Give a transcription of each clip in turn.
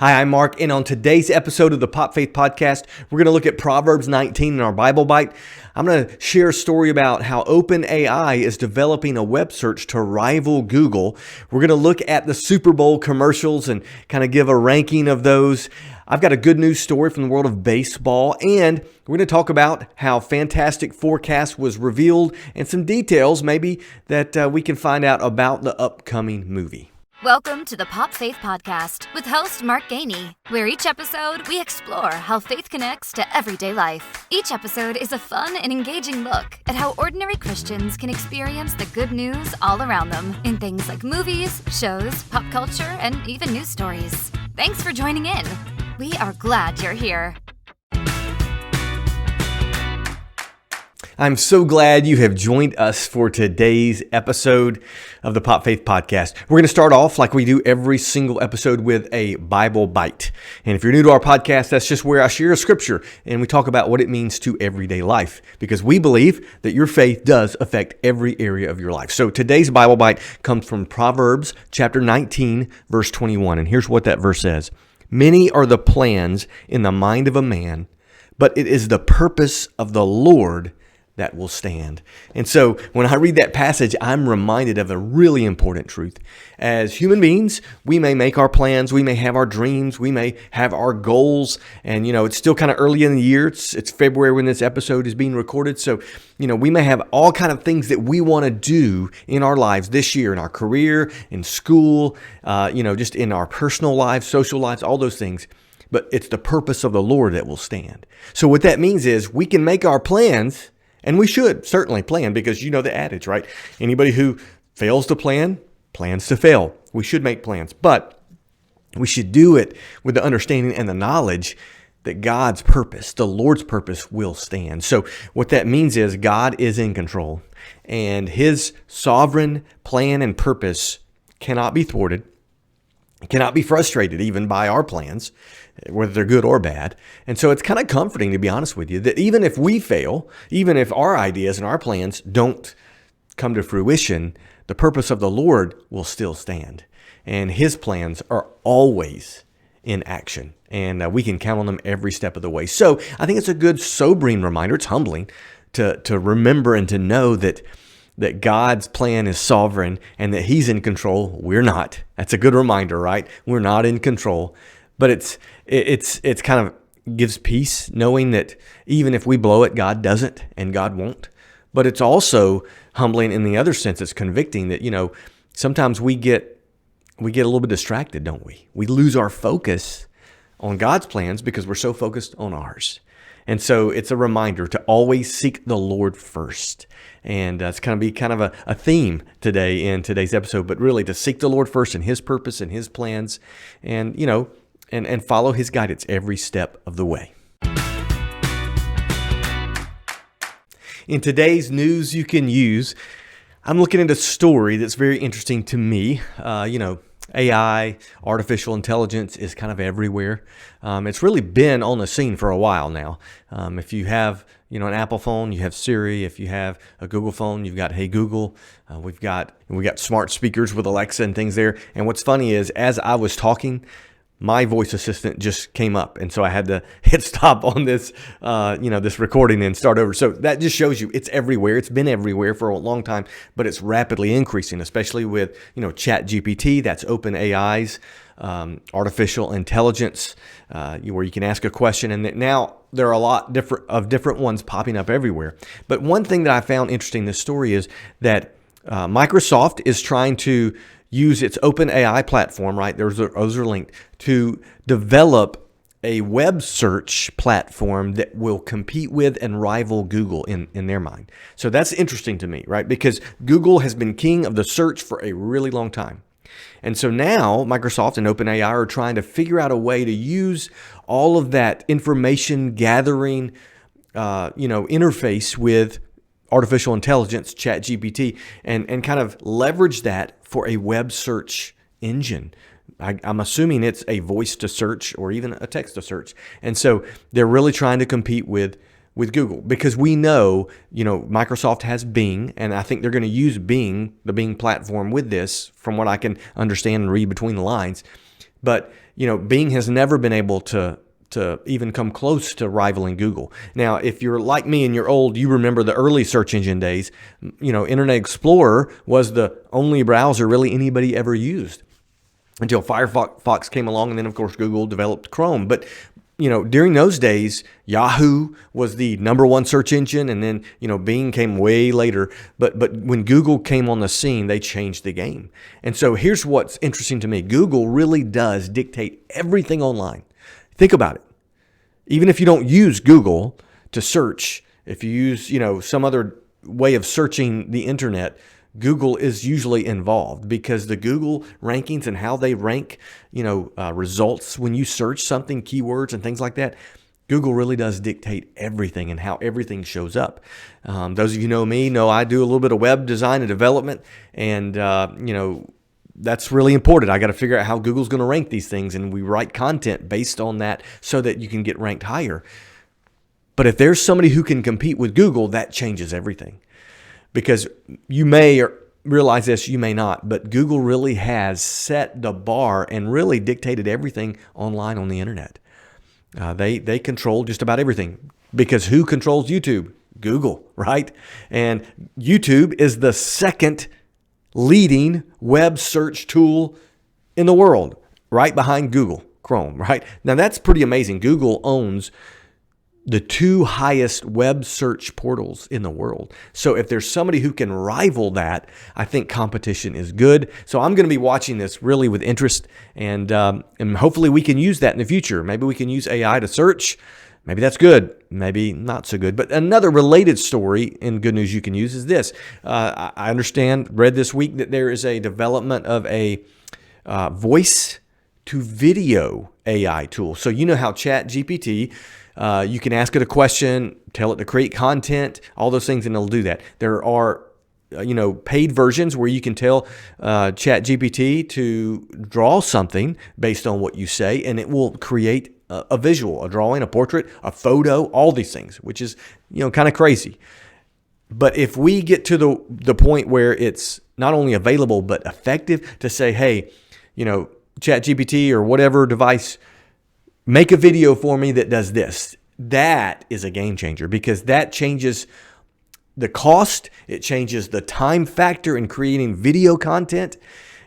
Hi, I'm Mark, and on today's episode of the Pop Faith Podcast, we're going to look at Proverbs 19 in our Bible Bite. I'm going to share a story about how OpenAI is developing a web search to rival Google. We're going to look at the Super Bowl commercials and kind of give a ranking of those. I've got a good news story from the world of baseball, and we're going to talk about how Fantastic Forecast was revealed and some details maybe that we can find out about the upcoming movie. Welcome to the Pop Faith Podcast with host Mark Gainey, where each episode we explore how faith connects to everyday life. Each episode is a fun and engaging look at how ordinary Christians can experience the good news all around them in things like movies, shows, pop culture, and even news stories. Thanks for joining in. We are glad you're here. I'm so glad you have joined us for today's episode of the Pop Faith Podcast. We're going to start off like we do every single episode with a Bible Bite. And if you're new to our podcast, that's just where I share a scripture and we talk about what it means to everyday life, because we believe that your faith does affect every area of your life. So today's Bible Bite comes from Proverbs chapter 19, verse 21. And here's what that verse says. Many are the plans in the mind of a man, but it is the purpose of the Lord that will stand. And so when I read that passage, I'm reminded of a really important truth. As human beings, we may make our plans, we may have our dreams, we may have our goals, and it's still kind of early in the year. It's February when this episode is being recorded. So, we may have all kind of things that we want to do in our lives this year, in our career, in school, just in our personal lives, social lives, all those things. But it's the purpose of the Lord that will stand. So what that means is we can make our plans. And we should certainly plan, because you know the adage, right? Anybody who fails to plan, plans to fail. We should make plans, but we should do it with the understanding and the knowledge that God's purpose, the Lord's purpose, will stand. So what that means is God is in control, and His sovereign plan and purpose cannot be thwarted, cannot be frustrated even by our plans, whether they're good or bad. And so it's kind of comforting, to be honest with you, that even if we fail, even if our ideas and our plans don't come to fruition, the purpose of the Lord will still stand. And His plans are always in action, and we can count on them every step of the way. So I think it's a good sobering reminder. It's humbling to remember and to know that God's plan is sovereign and that He's in control. We're not. That's a good reminder, right? We're not in control. But it's kind of gives peace knowing that even if we blow it, God doesn't and God won't. But it's also humbling in the other sense. It's convicting that, sometimes we get a little bit distracted, don't we? We lose our focus on God's plans because we're so focused on ours. And so it's a reminder to always seek the Lord first. And it's going to be kind of a theme today in today's episode, but really to seek the Lord first and His purpose and His plans and, and follow His guidance every step of the way. In today's news you can use, I'm looking at a story that's very interesting to me. AI, artificial intelligence is kind of everywhere. It's really been on the scene for a while now. If you have, an Apple phone, you have Siri. If you have a Google phone, you've got Hey Google. We've got smart speakers with Alexa and things there. And what's funny is, as I was talking, my voice assistant just came up, and so I had to hit stop on this, this recording and start over. So that just shows you it's everywhere. It's been everywhere for a long time, but it's rapidly increasing, especially with ChatGPT. That's OpenAI's artificial intelligence, where you can ask a question, and now there are a lot different ones popping up everywhere. But one thing that I found interesting in this story is that Microsoft is trying to use its OpenAI platform, right? Those are linked, to develop a web search platform that will compete with and rival Google in their mind. So that's interesting to me, right? Because Google has been king of the search for a really long time. And so now Microsoft and OpenAI are trying to figure out a way to use all of that information gathering, interface with artificial intelligence, ChatGPT, and kind of leverage that for a web search engine. I'm assuming it's a voice to search or even a text to search. And so they're really trying to compete with Google, because we know, Microsoft has Bing, and I think they're going to use Bing, the Bing platform, with this, from what I can understand and read between the lines. But, Bing has never been able to even come close to rivaling Google. Now, if you're like me and you're old, you remember the early search engine days. Internet Explorer was the only browser really anybody ever used until Firefox came along, and then of course Google developed Chrome. But during those days, Yahoo was the number one search engine, and then Bing came way later. But when Google came on the scene, they changed the game. And so here's what's interesting to me: Google really does dictate everything online. Think about it. Even if you don't use Google to search, if you use some other way of searching the internet, Google is usually involved, because the Google rankings and how they rank, results when you search something, keywords and things like that, Google really does dictate everything and how everything shows up. Those of you know me know I do a little bit of web design and development, and that's really important. I got to figure out how Google's going to rank these things, and we write content based on that so that you can get ranked higher. But if there's somebody who can compete with Google, that changes everything. Because you may realize this, you may not, but Google really has set the bar and really dictated everything online on the internet. They control just about everything, because who controls YouTube? Google, right? And YouTube is the second leading web search tool in the world, right behind Google Chrome, right? Now that's pretty amazing. Google owns the two highest web search portals in the world. So if there's somebody who can rival that, I think competition is good. So I'm going to be watching this really with interest, and hopefully we can use that in the future. Maybe we can use AI to search. Maybe that's good, maybe not so good. But another related story in good news you can use is this. I read this week that there is a development of a voice to video AI tool. So you know how ChatGPT, you can ask it a question, tell it to create content, all those things, and it'll do that. There are paid versions where you can tell ChatGPT to draw something based on what you say, and it will create a visual, a drawing, a portrait, a photo, all these things, which is kind of crazy. But if we get to the point where it's not only available but effective, to say, hey, ChatGPT or whatever device, make a video for me that does this, that is a game changer, because that changes the cost. It changes the time factor in creating video content.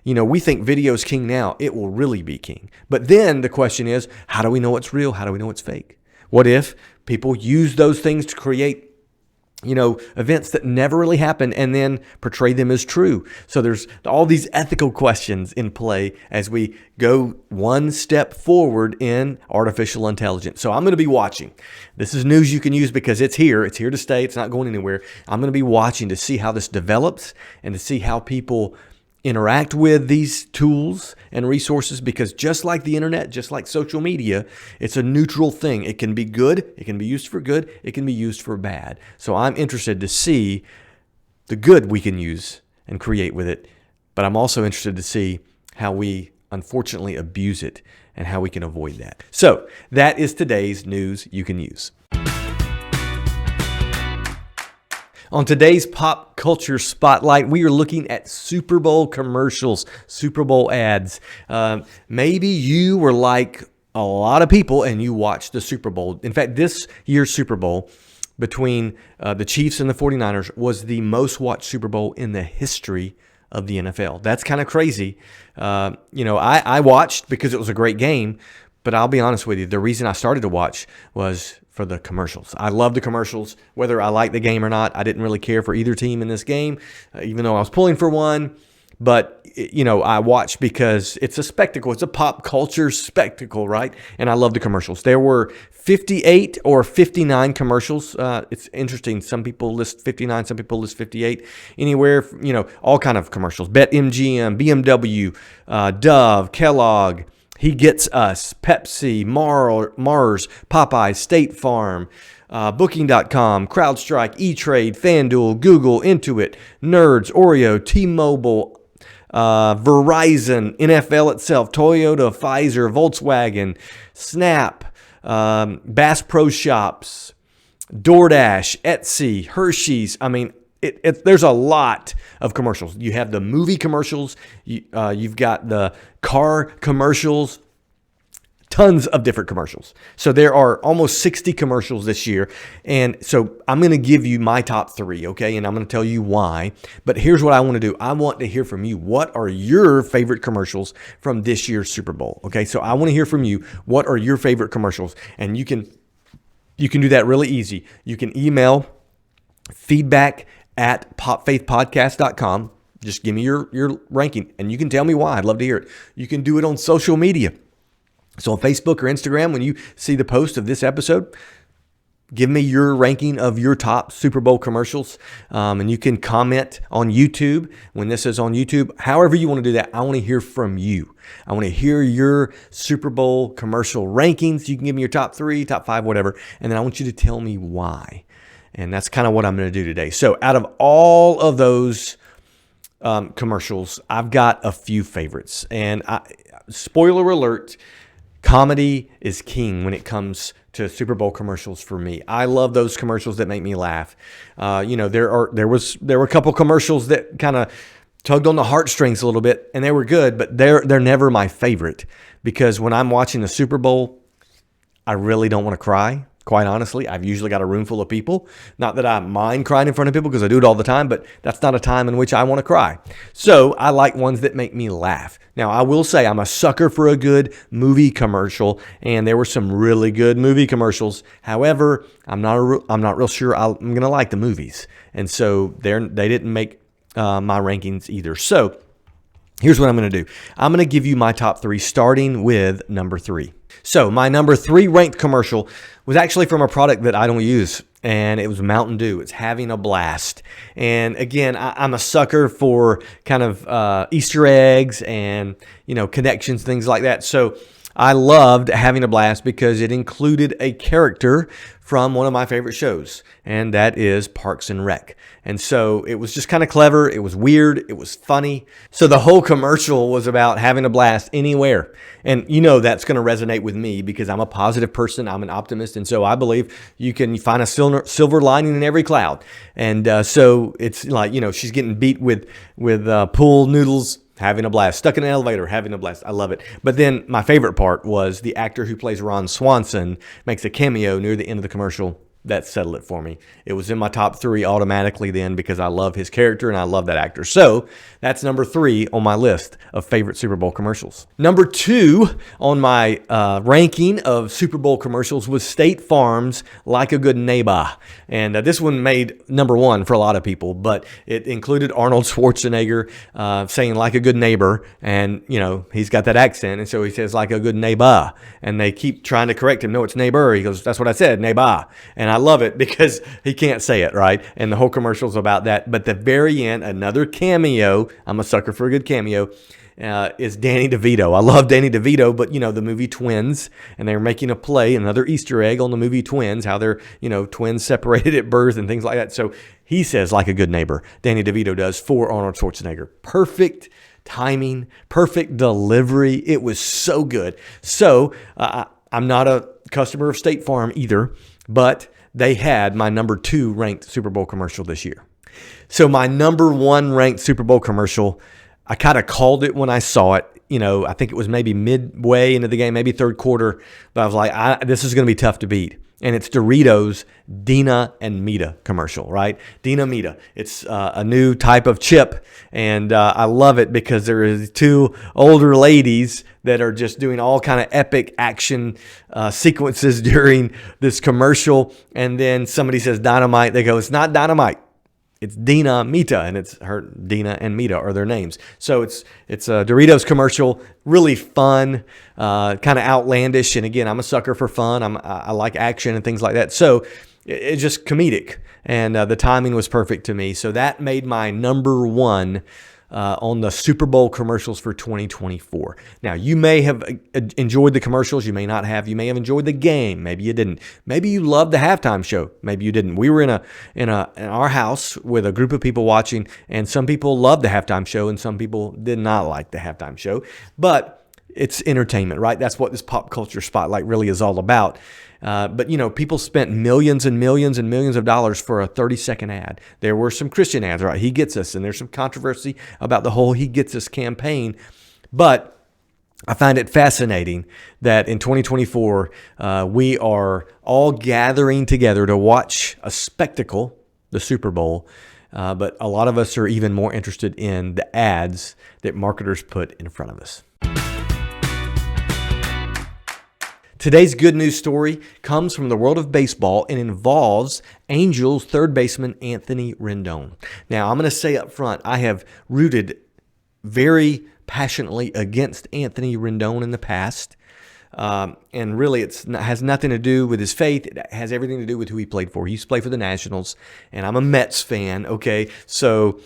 We think video is king now. It will really be king. But then the question is, how do we know it's real? How do we know it's fake? What if people use those things to create, events that never really happened and then portray them as true? So there's all these ethical questions in play as we go one step forward in artificial intelligence. So I'm going to be watching. This is news you can use because it's here. It's here to stay. It's not going anywhere. I'm going to be watching to see how this develops and to see how people interact with these tools and resources, because just like the internet, just like social media, it's a neutral thing. It can be good, it can be used for good, it can be used for bad. So I'm interested to see the good we can use and create with it, but I'm also interested to see how we unfortunately abuse it and how we can avoid that. So that is today's news you can use. On today's Pop Culture Spotlight, we are looking at Super Bowl commercials, Super Bowl ads. Maybe you were like a lot of people and you watched the Super Bowl. In fact, this year's Super Bowl between the Chiefs and the 49ers was the most watched Super Bowl in the history of the NFL. That's kind of crazy. I watched because it was a great game, but I'll be honest with you, the reason I started to watch was for the commercials. I love the commercials, whether I like the game or not. I didn't really care for either team in this game, even though I was pulling for one. But, I watched because it's a spectacle. It's a pop culture spectacle, right? And I love the commercials. There were 58 or 59 commercials. It's interesting. Some people list 59, some people list 58. Anywhere, all kind of commercials. BetMGM, BMW, Dove, Kellogg, He Gets Us, Pepsi, Mars, Popeyes, State Farm, Booking.com, CrowdStrike, E-Trade, FanDuel, Google, Intuit, Nerds, Oreo, T-Mobile, Verizon, NFL itself, Toyota, Pfizer, Volkswagen, Snap, Bass Pro Shops, DoorDash, Etsy, Hershey's. I mean, there's a lot of commercials. You have the movie commercials. You've got the car commercials. tons of different commercials. So there are almost 60 commercials this year. And so I'm going to give you my top 3, okay? And I'm going to tell you why. But here's what I want to do. I want to hear from you. What are your favorite commercials from this year's Super Bowl? Okay, so I want to hear from you. What are your favorite commercials? And you can do that really easy. You can email feedback@popfaithpodcast.com. Just give me your ranking, and you can tell me why. I'd love to hear it. You can do it on social media. So on Facebook or Instagram, when you see the post of this episode, give me your ranking of your top Super Bowl commercials. And you can comment on YouTube when this is on YouTube. However you want to do that, I want to hear from you. I want to hear your Super Bowl commercial rankings. You can give me your top 3, top 5, whatever. And then I want you to tell me why. And that's kind of what I'm going to do today. So out of all of those commercials, I've got a few favorites. And spoiler alert, comedy is king when it comes to Super Bowl commercials for me. I love those commercials that make me laugh. There were a couple commercials that kind of tugged on the heartstrings a little bit, and they were good, but they're never my favorite, because when I'm watching the Super Bowl, I really don't want to cry. Quite honestly, I've usually got a room full of people. Not that I mind crying in front of people, because I do it all the time, but that's not a time in which I want to cry. So I like ones that make me laugh. Now, I will say I'm a sucker for a good movie commercial, and there were some really good movie commercials. However, I'm not real sure I'm going to like the movies. And so they didn't make my rankings either. So here's what I'm going to do. I'm going to give you my top 3, starting with number 3. So my number 3 ranked commercial was actually from a product that I don't use, and it was Mountain Dew. It's Having a Blast. And again, I'm a sucker for kind of Easter eggs and, connections, things like that. So I loved Having a Blast because it included a character from one of my favorite shows, and that is Parks and Rec. And so it was just kind of clever. It was weird. It was funny. So the whole commercial was about having a blast anywhere. And that's going to resonate with me because I'm a positive person. I'm an optimist. And so I believe you can find a silver lining in every cloud. And so it's like, she's getting beat with pool noodles, having a blast. Stuck in an elevator, having a blast. I love it. But then my favorite part was the actor who plays Ron Swanson makes a cameo near the end of the commercial. That settled it for me. It was in my top 3 automatically then because I love his character and I love that actor. So that's number 3 on my list of favorite Super Bowl commercials. Number 2 on my ranking of Super Bowl commercials was State Farm's Like a Good Neighbor. And this one made number 1 for a lot of people, but it included Arnold Schwarzenegger saying like a good neighbor. And, he's got that accent. And so he says like a good neighbor. And they keep trying to correct him. No, it's neighbor. He goes, that's what I said, neighbor. And I love it because he can't say it, right? And the whole commercial's about that. But the very end, another cameo, I'm a sucker for a good cameo, is Danny DeVito. I love Danny DeVito, but the movie Twins, and they're making a play, another Easter egg on the movie Twins, how they're, twins separated at birth and things like that. So he says like a good neighbor. Danny DeVito does for Arnold Schwarzenegger. Perfect timing, perfect delivery. It was so good. So I'm not a customer of State Farm either, but they had my number 2 ranked Super Bowl commercial this year. So my number 1 ranked Super Bowl commercial, I kind of called it when I saw it. I think it was maybe midway into the game, maybe third quarter. But I was like, this is going to be tough to beat. And it's Doritos Dina and Mita commercial, right? Dina Mita. It's a new type of chip. And I love it because there is 2 older ladies that are just doing all kind of epic action sequences during this commercial. And then somebody says dynamite. They go, it's not dynamite. It's Dina Mita, and it's her. Dina and Mita are their names. So it's a Doritos commercial, really fun, kind of outlandish. And again, I'm a sucker for fun. I like action and things like that. So it's just comedic, and the timing was perfect to me. So that made my number 1 on the Super Bowl commercials for 2024. Now, you may have enjoyed the commercials. You may not have. You may have enjoyed the game. Maybe you didn't. Maybe you loved the halftime show. Maybe you didn't. We were in our house with a group of people watching, and some people loved the halftime show, and some people did not like the halftime show. But it's entertainment, right? That's what this pop culture spotlight really is all about. But people spent millions and millions and millions of dollars for a 30-second ad. There were some Christian ads, right? He Gets Us, and there's some controversy about the whole He Gets Us campaign. But I find it fascinating that in 2024, we are all gathering together to watch a spectacle, the Super Bowl, but a lot of us are even more interested in the ads that marketers put in front of us. Today's good news story comes from the world of baseball and involves Angels third baseman Anthony Rendon. Now, I'm going to say up front, I have rooted very passionately against Anthony Rendon in the past. And really, it has nothing to do with his faith. It has everything to do with who he played for. He used to play for the Nationals, and I'm a Mets fan, okay? So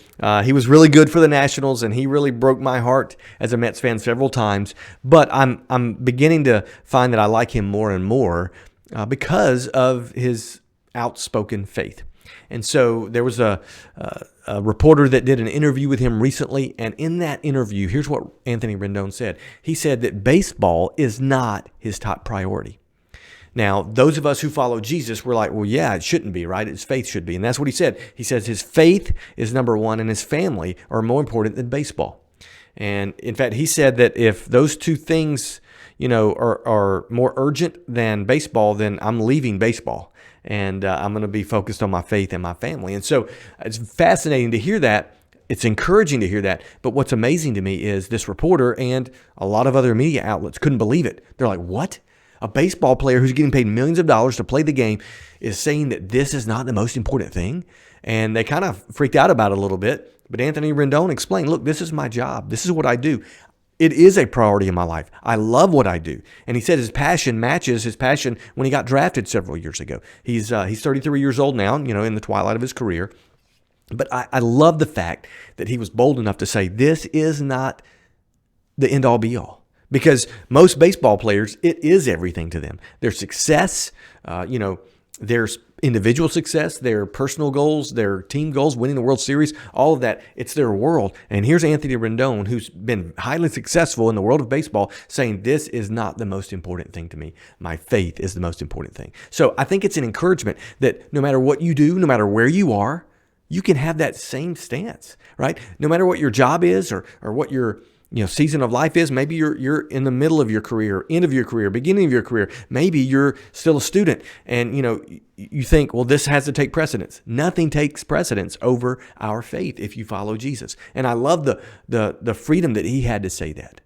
he was really good for the Nationals, and he really broke my heart as a Mets fan several times. But I'm beginning to find that I like him more and more because of his outspoken faith. And so there was a reporter that did an interview with him recently, and in that interview, here's what Anthony Rendon said. He said that baseball is not his top priority. Now, those of us who follow Jesus, we're like, well, yeah, it shouldn't be, right? His faith should be. And that's what he said. He says his faith is number one, and his family are more important than baseball. And in fact, he said that if those two things, are more urgent than baseball, then I'm leaving baseball. And I'm going to be focused on my faith and my family. And so it's fascinating to hear that. It's encouraging to hear that. But what's amazing to me is this reporter and a lot of other media outlets couldn't believe it. They're like, what? A baseball player who's getting paid millions of dollars to play the game is saying that this is not the most important thing? And they kind of freaked out about it a little bit. But Anthony Rendon explained, look, this is my job. This is what I do. It is a priority in my life. I love what I do. And he said his passion matches his passion when he got drafted several years ago. He's 33 years old now, in the twilight of his career. But I love the fact that he was bold enough to say this is not the end-all be-all. Because most baseball players, it is everything to them. Their success, there's individual success, their personal goals, their team goals, winning the World Series, all of that, it's their world. And here's Anthony Rendon, who's been highly successful in the world of baseball, saying this is not the most important thing to me. My faith is the most important thing. So I think it's an encouragement that no matter what you do, no matter where you are, you can have that same stance, right? No matter what your job is or what your season of life is. Maybe you're in the middle of your career, end of your career, beginning of your career. Maybe you're still a student and you think, well, this has to take precedence. Nothing takes precedence over our faith if you follow Jesus. And I love the freedom that he had to say that.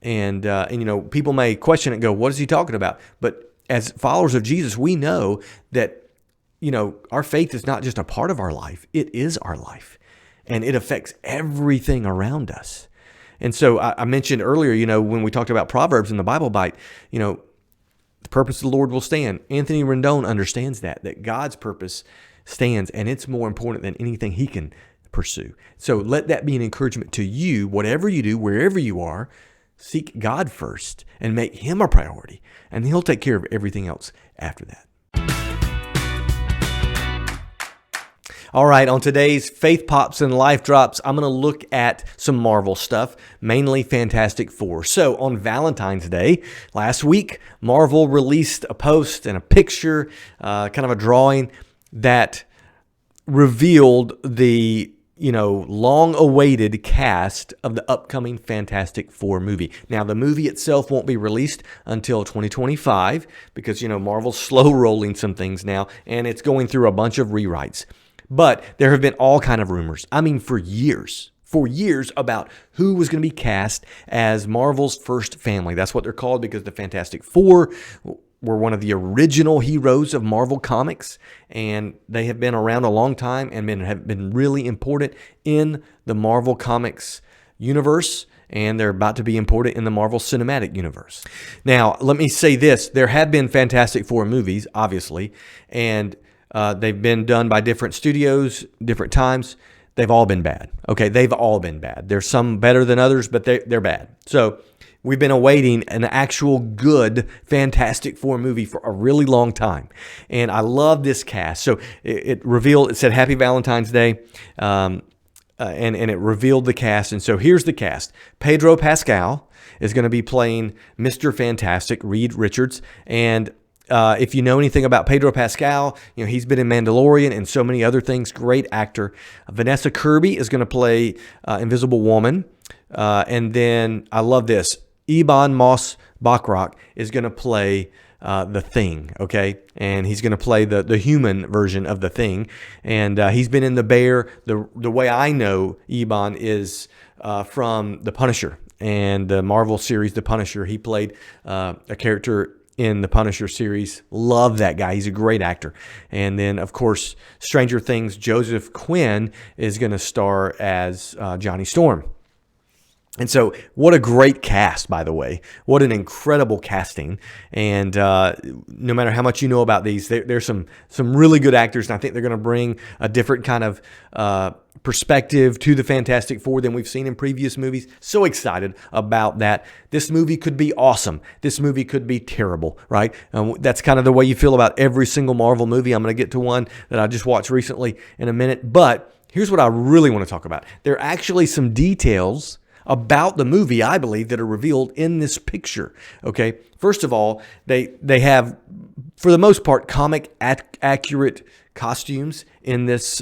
And people may question it and go, what is he talking about? But as followers of Jesus, we know that our faith is not just a part of our life. It is our life. And it affects everything around us. And so I mentioned earlier, when we talked about Proverbs in the Bible Bite, the purpose of the Lord will stand. Anthony Rendon understands that God's purpose stands, and it's more important than anything he can pursue. So let that be an encouragement to you, whatever you do, wherever you are, seek God first and make him a priority, and he'll take care of everything else after that. All right, on today's Faith Pops and Life Drops, I'm going to look at some Marvel stuff, mainly Fantastic Four. So on Valentine's Day last week, Marvel released a post and a picture, kind of a drawing that revealed the long-awaited cast of the upcoming Fantastic Four movie. Now, the movie itself won't be released until 2025 because, Marvel's slow-rolling some things now, and it's going through a bunch of rewrites. But there have been all kind of rumors. I mean, for years about who was going to be cast as Marvel's first family. That's what they're called because the Fantastic Four were one of the original heroes of Marvel Comics, and they have been around a long time and have been really important in the Marvel Comics universe, and they're about to be important in the Marvel Cinematic Universe. Now, let me say this. There have been Fantastic Four movies, obviously, and they've been done by different studios, different times. They've all been bad. Okay, they've all been bad. There's some better than others, but they're bad. So we've been awaiting an actual good Fantastic Four movie for a really long time. And I love this cast. So it said Happy Valentine's Day, and it revealed the cast. And so here's the cast. Pedro Pascal is going to be playing Mr. Fantastic, Reed Richards. And if you know anything about Pedro Pascal, he's been in Mandalorian and so many other things. Great actor. Vanessa Kirby is going to play Invisible Woman. And then I love this. Ebon Moss-Bachrach is going to play the Thing, okay? And he's going to play the human version of the Thing. And he's been in The Bear. The way I know Ebon is from The Punisher and the Marvel series The Punisher. He played a character in the Punisher series. Love that guy. He's a great actor. And then, of course, Stranger Things, Joseph Quinn is going to star as Johnny Storm. And so what a great cast, by the way. What an incredible casting. And no matter how much you know about these, there's some really good actors, and I think they're going to bring a different kind of perspective to the Fantastic Four than we've seen in previous movies. So excited about that. This movie could be awesome. This movie could be terrible, right? That's kind of the way you feel about every single Marvel movie. I'm going to get to one that I just watched recently in a minute. But here's what I really want to talk about. There are actually some details about the movie, I believe, that are revealed in this picture. Okay, first of all, they have, for the most part, comic accurate costumes in this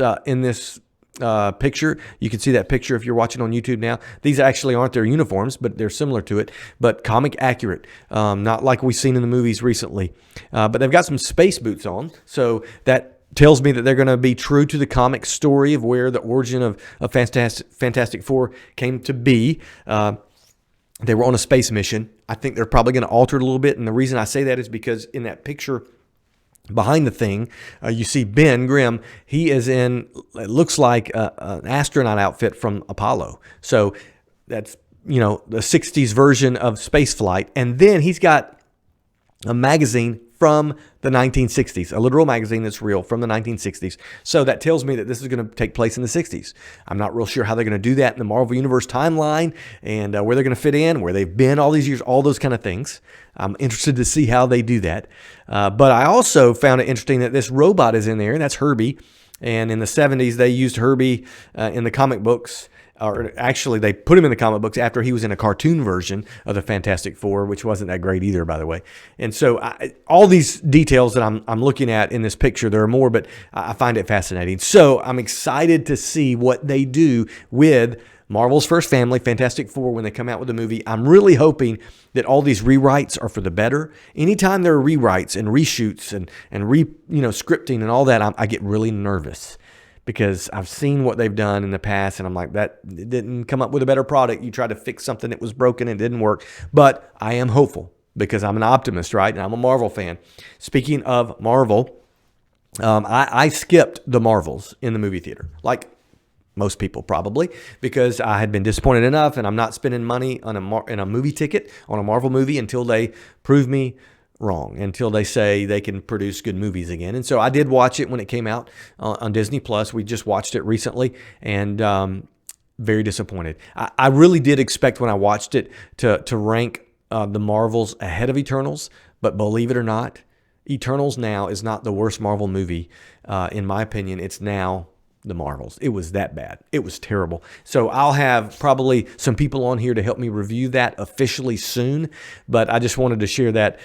picture. You can see that picture if you're watching on YouTube now. These actually aren't their uniforms, but they're similar to it, but comic accurate, not like we've seen in the movies recently. But they've got some space boots on, so that tells me that they're going to be true to the comic story of where the origin of Fantastic Four came to be. They were on a space mission. I think they're probably going to alter it a little bit, and the reason I say that is because in that picture behind the Thing, you see Ben Grimm. He is in, it looks like an astronaut outfit from Apollo. So that's, the 60s version of spaceflight. And then he's got a magazine from the 1960s, a literal magazine that's real from the 1960s. So that tells me that this is going to take place in the 60s. I'm not real sure how they're going to do that in the Marvel Universe timeline and where they're going to fit in, where they've been all these years, all those kind of things. I'm interested to see how they do that. But I also found it interesting that this robot is in there, and that's Herbie. And in the 70s, they used Herbie in the comic books. Or actually, they put him in the comic books after he was in a cartoon version of the Fantastic Four, which wasn't that great either, by the way. And so all these details that I'm looking at in this picture, there are more, but I find it fascinating. So I'm excited to see what they do with Marvel's first family, Fantastic Four, when they come out with a movie. I'm really hoping that all these rewrites are for the better. Anytime there are rewrites and reshoots and scripting and all that, I get really nervous, because I've seen what they've done in the past, and I'm like, that didn't come up with a better product. You tried to fix something that was broken and it didn't work. But I am hopeful because I'm an optimist, right? And I'm a Marvel fan. Speaking of Marvel, I skipped the Marvels in the movie theater, like most people probably, because I had been disappointed enough, and I'm not spending money on a movie ticket on a Marvel movie until they prove me wrong, until they say they can produce good movies again. And so I did watch it when it came out on Disney Plus. We just watched it recently, and very disappointed. I really did expect when I watched it to rank the Marvels ahead of Eternals, but believe it or not, Eternals now is not the worst Marvel movie. In my opinion, it's now the Marvels. It was that bad. It was terrible. So I'll have probably some people on here to help me review that officially soon, but I just wanted to share that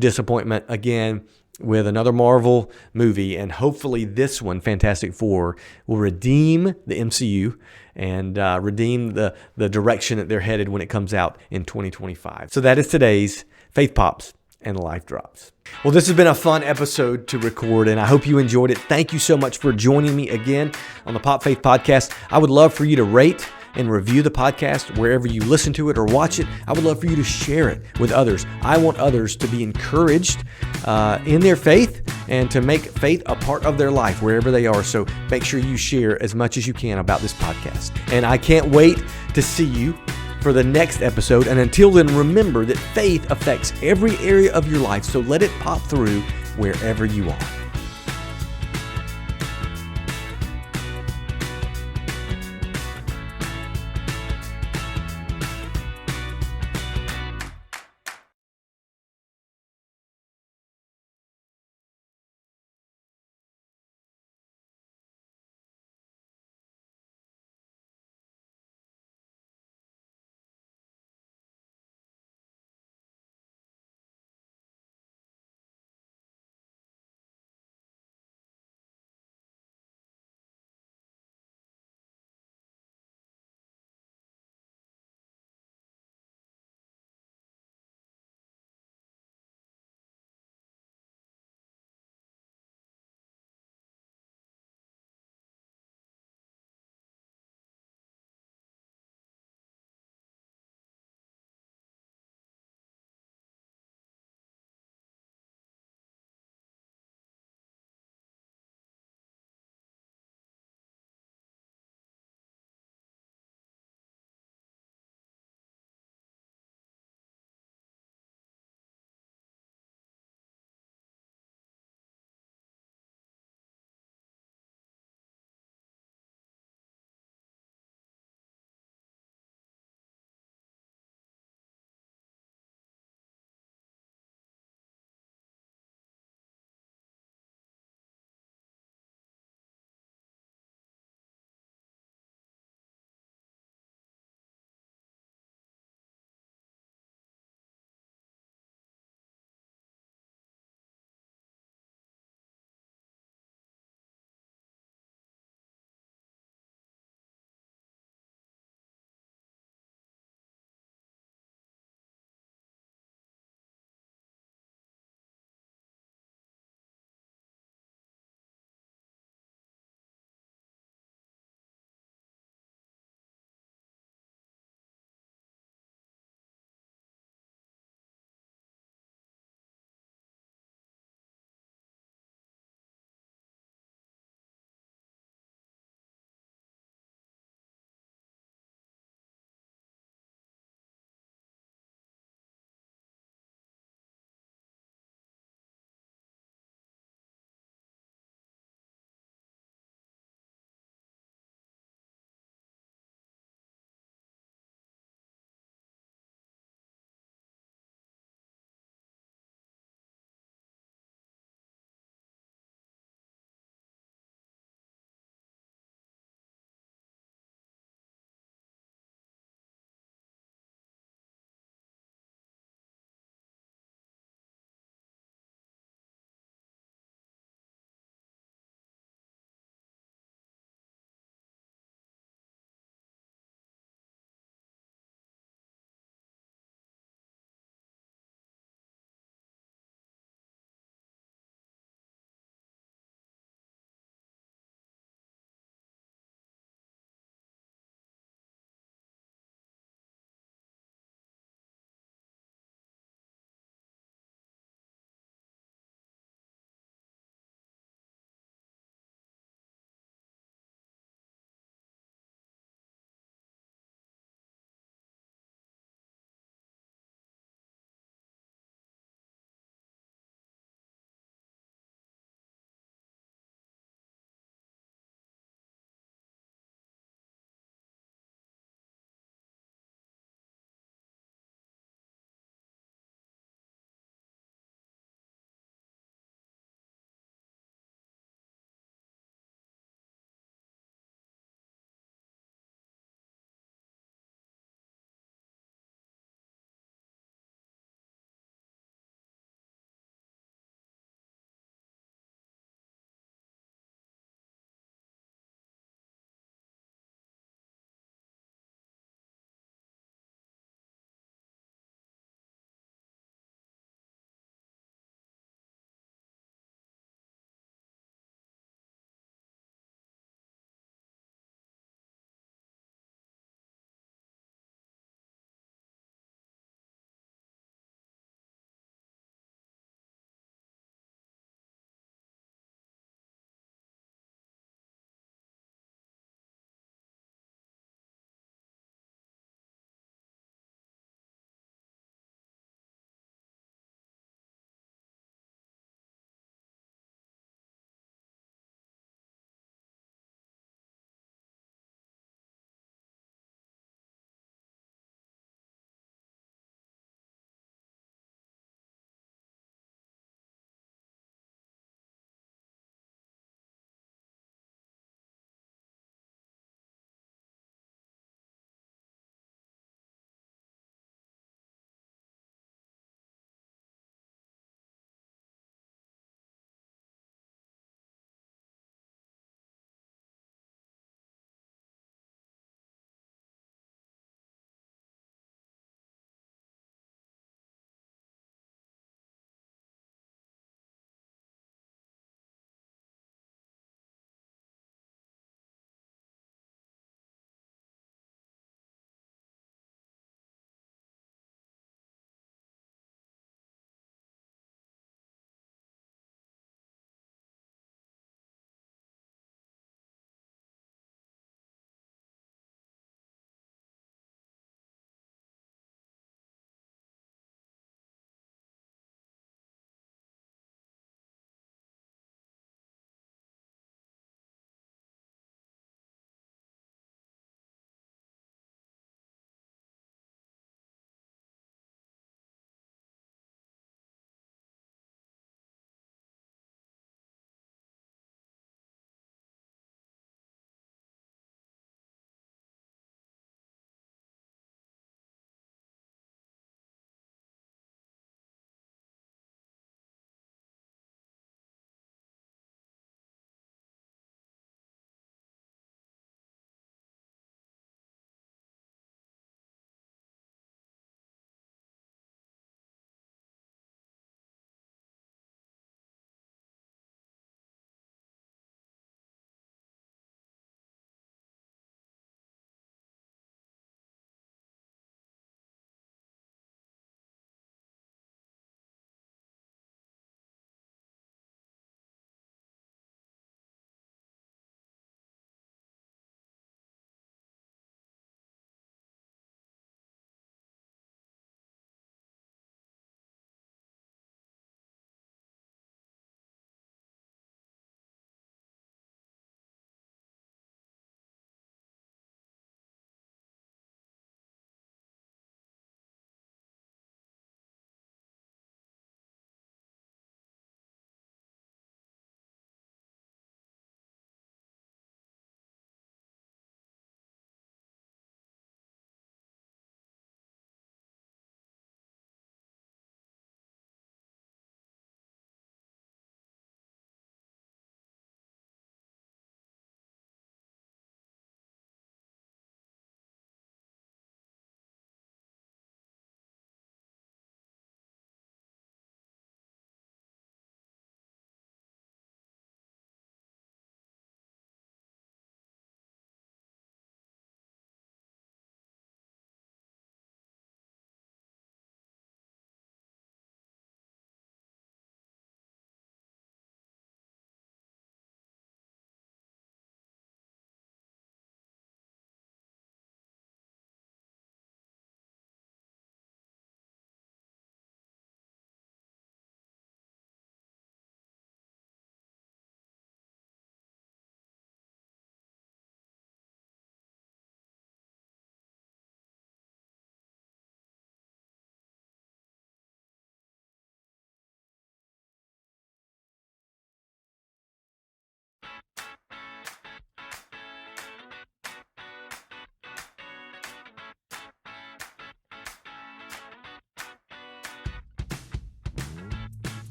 disappointment again with another Marvel movie, and hopefully this one, Fantastic Four, will redeem the MCU and redeem the direction that they're headed when it comes out in 2025. So that is today's Faith Pops and Life Drops. Well, this has been a fun episode to record, and I hope you enjoyed it. Thank you so much for joining me again on the Pop Faith Podcast. I would love for you to rate and review the podcast wherever you listen to it or watch it. I would love for you to share it with others. I want others to be encouraged in their faith and to make faith a part of their life wherever they are. So make sure you share as much as you can about this podcast. And I can't wait to see you for the next episode. And until then, remember that faith affects every area of your life. So let it pop through wherever you are.